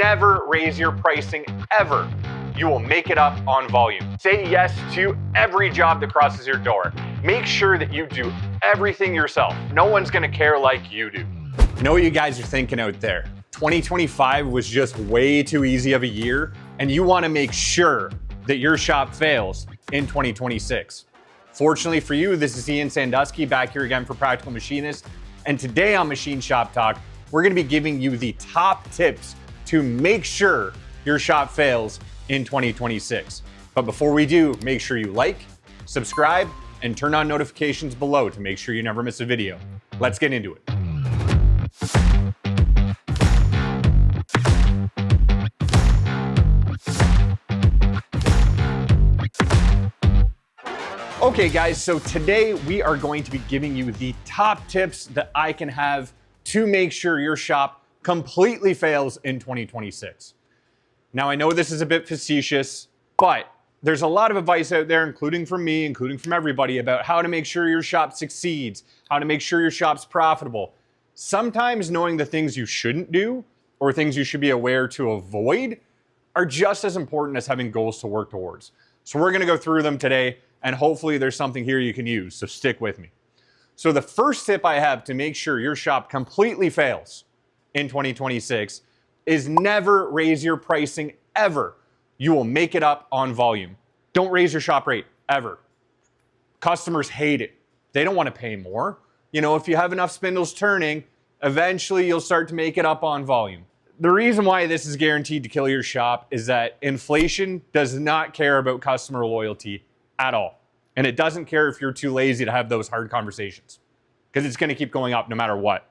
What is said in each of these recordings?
never raise your pricing ever. You will make it up on volume. Say yes to every job that crosses your door. Make sure that you do everything yourself. No one's gonna care like you do. I know what you guys are thinking out there. 2025 was just way too easy of a year, and you wanna make sure that your shop fails in 2026. Fortunately for you, this is Ian Sandusky back here again for Practical Machinist. And today on Machine Shop Talk, we're gonna be giving you the top tips to make sure your shop fails in 2026. But before we do, make sure you like, subscribe, and turn on notifications below to make sure you never miss a video. Let's get into it. Okay guys, so today we are going to be giving you the top tips that I can have to make sure your shop completely fails in 2026. Now I know this is a bit facetious, but there's a lot of advice out there, including from me, including from everybody, about how to make sure your shop succeeds, how to make sure your shop's profitable. Sometimes knowing the things you shouldn't do or things you should be aware to avoid are just as important as having goals to work towards. So we're gonna go through them today, and hopefully there's something here you can use, so stick with me. So the first tip I have to make sure your shop completely fails in 2026 is never raise your pricing ever. You will make it up on volume. Don't raise your shop rate ever. Customers hate it. They don't want to pay more. You know, if you have enough spindles turning, eventually you'll start to make it up on volume. The reason why this is guaranteed to kill your shop is that inflation does not care about customer loyalty at all. And it doesn't care if you're too lazy to have those hard conversations, because it's going to keep going up no matter what.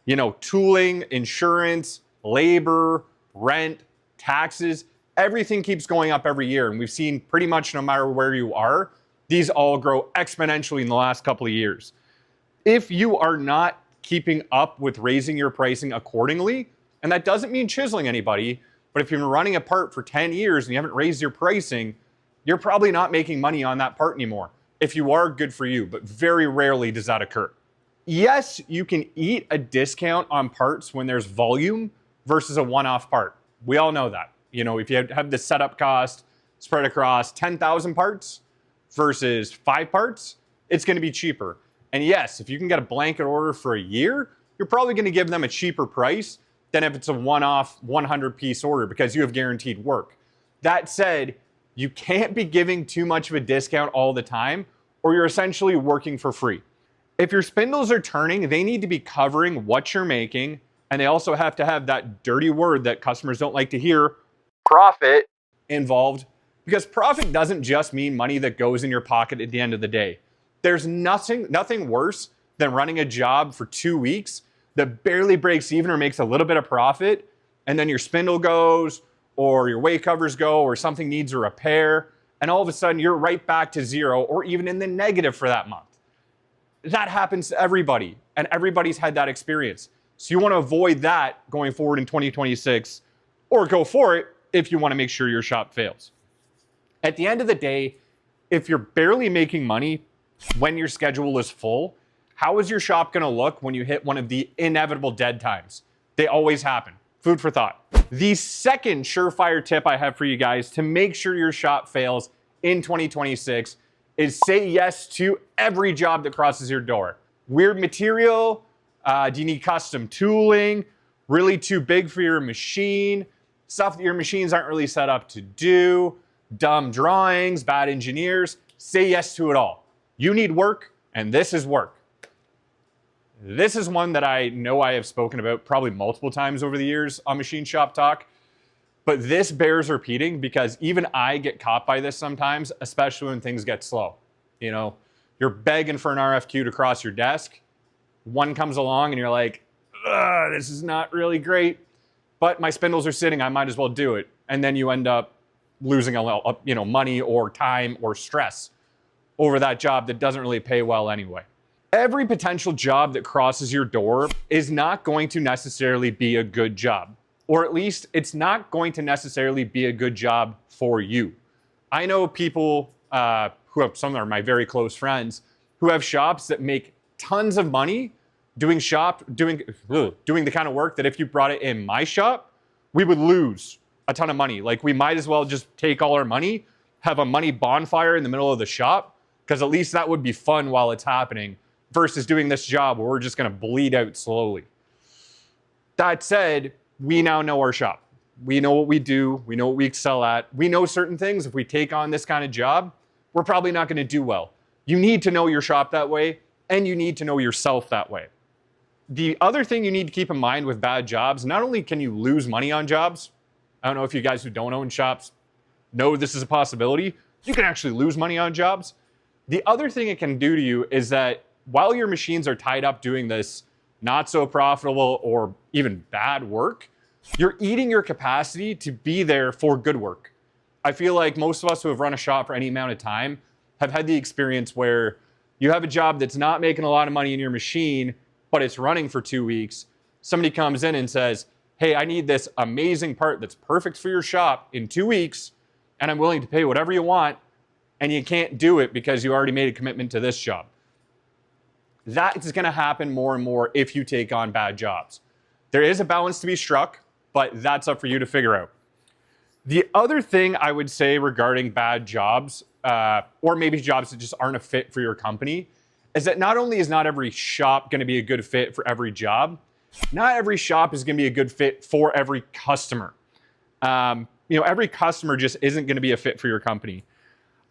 You know, tooling, insurance, labor, rent, taxes, everything keeps going up every year. And we've seen pretty much no matter where you are, these all grow exponentially in the last couple of years. If you are not keeping up with raising your pricing accordingly, and that doesn't mean chiseling anybody, but if you've been running a part for 10 years and you haven't raised your pricing, you're probably not making money on that part anymore. If you are, good for you, but very rarely does that occur. Yes, you can eat a discount on parts when there's volume versus a one-off part. We all know that. You know, if you have the setup cost spread across 10,000 parts versus 5 parts, it's gonna be cheaper. And yes, if you can get a blanket order for a year, you're probably gonna give them a cheaper price than if it's a one-off 100-piece order because you have guaranteed work. That said, you can't be giving too much of a discount all the time, or you're essentially working for free. If your spindles are turning, they need to be covering what you're making, and they also have to have that dirty word that customers don't like to hear, profit, involved, because profit doesn't just mean money that goes in your pocket at the end of the day. There's nothing worse than running a job for 2 weeks that barely breaks even or makes a little bit of profit, and then your spindle goes, or your weight covers go, or something needs a repair, and all of a sudden you're right back to zero or even in the negative for that month. That happens to everybody, and everybody's had that experience. So you want to avoid that going forward in 2026, or go for it if you want to make sure your shop fails. At the end of the day, if you're barely making money when your schedule is full, how is your shop going to look when you hit one of the inevitable dead times? They always happen. Food for thought. The second surefire tip I have for you guys to make sure your shop fails in 2026 is say yes to every job that crosses your door. Weird material, do you need custom tooling, really too big for your machine, stuff that your machines aren't really set up to do, dumb drawings, bad engineers, say yes to it all. You need work, and this is work. This is one that I know I have spoken about probably multiple times over the years on Machine Shop Talk, but this bears repeating because even I get caught by this sometimes, especially when things get slow. You know, you're begging for an RFQ to cross your desk. One comes along and you're like, this is not really great, but my spindles are sitting, I might as well do it. And then you end up losing a lot, money or time or stress over that job that doesn't really pay well anyway. Every potential job that crosses your door is not going to necessarily be a good job, or at least it's not going to necessarily be a good job for you. I know people who have, some are my very close friends, who have shops that make tons of money doing the kind of work that if you brought it in my shop we would lose a ton of money. Like we might as well just take all our money, have a money bonfire in the middle of the shop, because at least that would be fun while it's happening versus doing this job where we're just going to bleed out slowly. That said, we now know our shop. We know what we do. We know what we excel at. We know certain things. If we take on this kind of job, we're probably not going to do well. You need to know your shop that way, and you need to know yourself that way. The other thing you need to keep in mind with bad jobs, not only can you lose money on jobs, I don't know if you guys who don't own shops know this is a possibility, you can actually lose money on jobs. The other thing it can do to you is that while your machines are tied up doing this not so profitable or even bad work, you're eating your capacity to be there for good work. I feel like most of us who have run a shop for any amount of time have had the experience where you have a job that's not making a lot of money in your machine, but it's running for 2 weeks. Somebody comes in and says, hey, I need this amazing part that's perfect for your shop in 2 weeks, and I'm willing to pay whatever you want, and you can't do it because you already made a commitment to this job. That is going to happen more and more if you take on bad jobs. There is a balance to be struck, but that's up for you to figure out. The other thing I would say regarding bad jobs, or maybe jobs that just aren't a fit for your company, is that not only is not every shop going to be a good fit for every job, not every shop is going to be a good fit for every customer. Every customer just isn't going to be a fit for your company.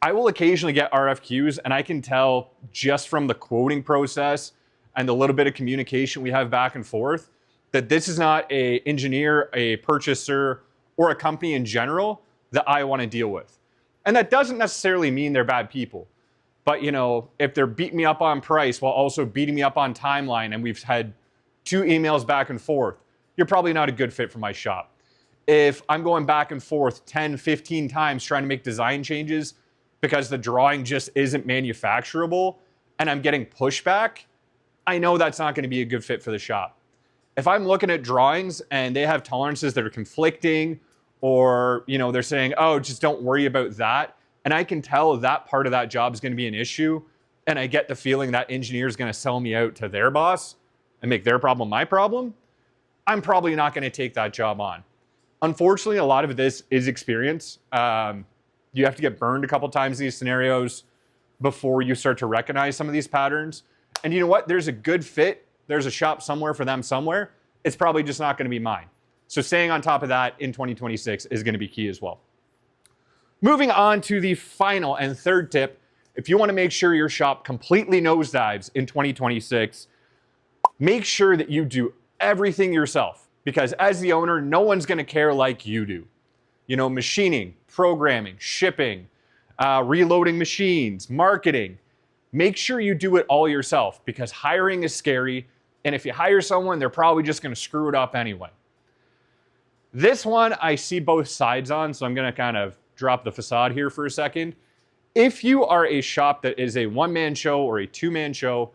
I will occasionally get RFQs, and I can tell just from the quoting process and the little bit of communication we have back and forth that this is not an engineer, a purchaser, or a company in general that I want to deal with. And that doesn't necessarily mean they're bad people. But, if they're beating me up on price while also beating me up on timeline, and we've had 2 emails back and forth, you're probably not a good fit for my shop. If I'm going back and forth 10, 15 times trying to make design changes because the drawing just isn't manufacturable and I'm getting pushback, I know that's not going to be a good fit for the shop. If I'm looking at drawings and they have tolerances that are conflicting, or, they're saying, oh, just don't worry about that, and I can tell that part of that job is going to be an issue, and I get the feeling that engineer is going to sell me out to their boss and make their problem my problem, I'm probably not going to take that job on. Unfortunately, a lot of this is experience. You have to get burned a couple times in these scenarios before you start to recognize some of these patterns. And you know what? There's a good fit. There's a shop somewhere for them somewhere. It's probably just not going to be mine. So staying on top of that in 2026 is going to be key as well. Moving on to the final and third tip, if you want to make sure your shop completely nosedives in 2026, make sure that you do everything yourself, because as the owner, no one's going to care like you do. Machining, programming, shipping, reloading machines, marketing. Make sure you do it all yourself, because hiring is scary. And if you hire someone, they're probably just going to screw it up anyway. This one I see both sides on, so I'm going to kind of drop the facade here for a second. If you are a shop that is a one-man show or a two-man show,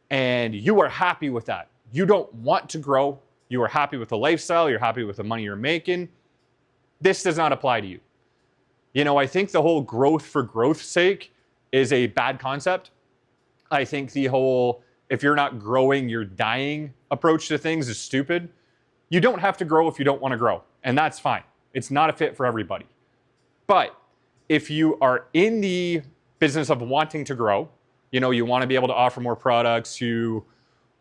and you are happy with that, you don't want to grow, you are happy with the lifestyle, you're happy with the money you're making, this does not apply to you. I think the whole growth for growth's sake is a bad concept. I think the whole, if you're not growing, you're dying approach to things is stupid. You don't have to grow if you don't want to grow, and that's fine. It's not a fit for everybody. But if you are in the business of wanting to grow, you want to be able to offer more products, you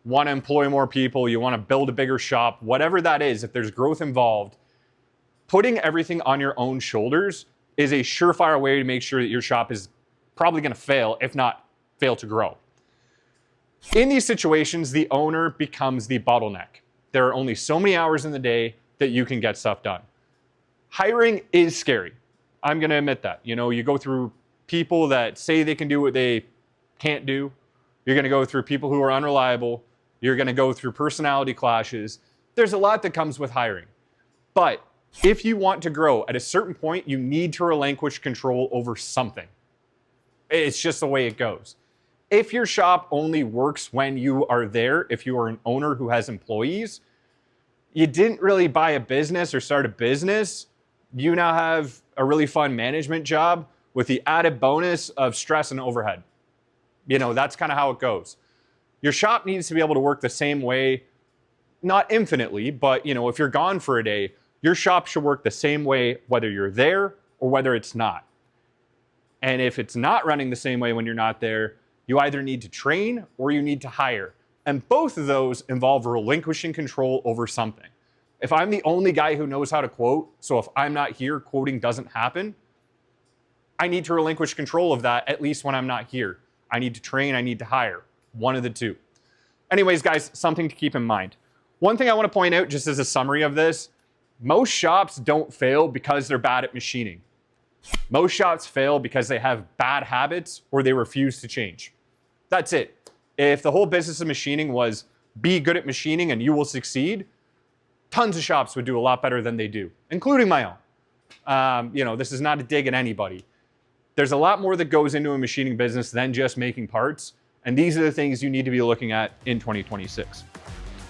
want to employ more people, you want to build a bigger shop, whatever that is, if there's growth involved, putting everything on your own shoulders is a surefire way to make sure that your shop is probably going to fail, if not fail to grow. In these situations, the owner becomes the bottleneck. There are only so many hours in the day that you can get stuff done. Hiring is scary. I'm going to admit that. You go through people that say they can do what they can't do. You're going to go through people who are unreliable. You're going to go through personality clashes. There's a lot that comes with hiring. But if you want to grow, at a certain point, you need to relinquish control over something. It's just the way it goes. If your shop only works when you are there, if you are an owner who has employees, you didn't really buy a business or start a business. You now have a really fun management job with the added bonus of stress and overhead. That's kind of how it goes. Your shop needs to be able to work the same way, not infinitely, but if you're gone for a day, Your shop should work the same way whether you're there or whether it's not. And if it's not running the same way when you're not there, you either need to train or you need to hire. And both of those involve relinquishing control over something. If I'm the only guy who knows how to quote, so if I'm not here, quoting doesn't happen, I need to relinquish control of that, at least when I'm not here. I need to train, I need to hire. One of the two. Anyways, guys, something to keep in mind. One thing I want to point out, just as a summary of this, most shops don't fail because they're bad at machining. Most shops fail because they have bad habits or they refuse to change. That's it. If the whole business of machining was be good at machining and you will succeed, tons of shops would do a lot better than they do, including my own. This is not a dig at anybody. There's a lot more that goes into a machining business than just making parts, and these are the things you need to be looking at in 2026.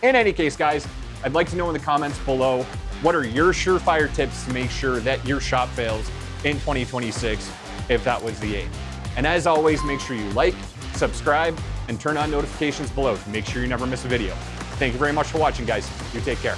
In any case, guys, I'd like to know in the comments below, what are your surefire tips to make sure that your shop fails in 2026 if that was the aim? And as always, make sure you like, subscribe, and turn on notifications below to make sure you never miss a video. Thank you very much for watching, guys. You take care.